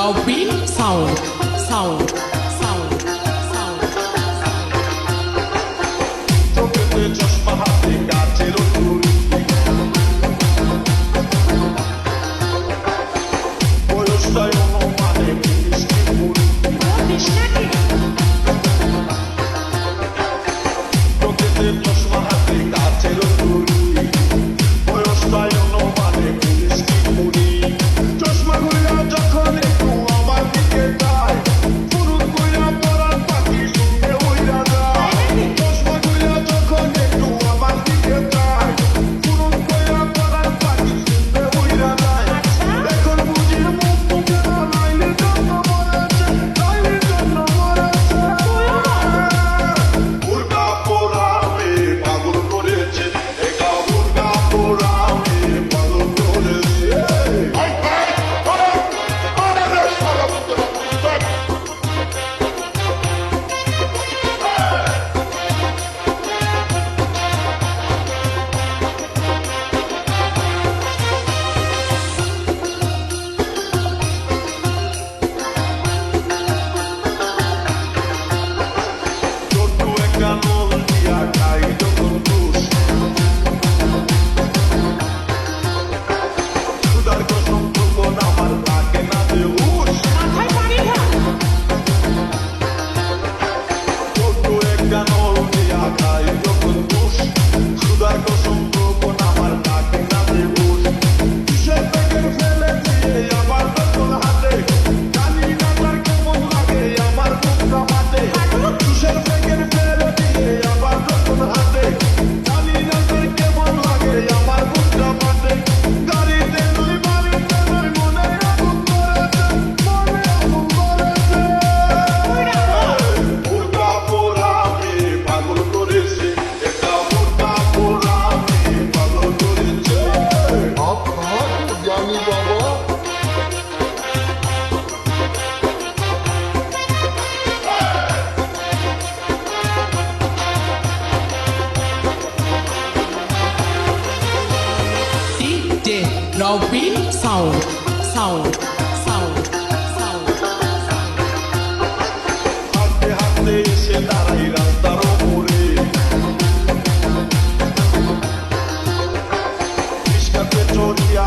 Robin Sound. চোখেতে চশমা হাতে কাচের চুড়ি বয়সটাই অনুমানে মিষ্টি মুড়ি চোখেতে চশমা হাতে কাচের চুড়ি বয়সটাই অনুমানে মিষ্টি মুড়ি চশমা ঘুরিয়া যখন একটু আমার দিকে যায় ফুরুত কইরা পরার পাখি শুনে উইরা যায় চশমা ঘুরিয়া যখন একটু আমার দিকে যায় ফুরুত কইরা পরার পাখি শুনে উইরা যায় এখন বুঝি মুখ মুখে নাইলে জন্য মরেছে মুরগা পোড়াবে পাগল করেছে একা মুরগা পোড়াবে পাগল করেছে ছোট্ট একটা নল দিয়া খাই যখন দুষ ক্ষুধার কসম তখন আমার থাকে না যে হুঁশ ছোট্ট একটা নল দিয়া খাই যখন দুষ ক্ষুধার কসম তখন আমার থাকে না যে হুঁশ কিসের প্যাকেট ফেলে দিয়ে আমার তখন হাতে জানি না তার কেমন লাগে আমার বুকটা মাঠে কিসের প্যাকেট ফেলে দিয়ে আমার তখন হাতে জানি না তার কেমন লাগে আমার বুকটা মাঠে গাড়িতে নয় বাড়িতে নয় মনে আগুন করেছে মুরগা পোড়াবে পাগল করেছে একা মুরগা পোড়াবে পাগল করেছে জানি বাবা DJ Robin Sound. হাঁটতে হাঁটতে এসে দাঁড়াই রাস্তার ওপরে রিস্কাতে চড়িয়া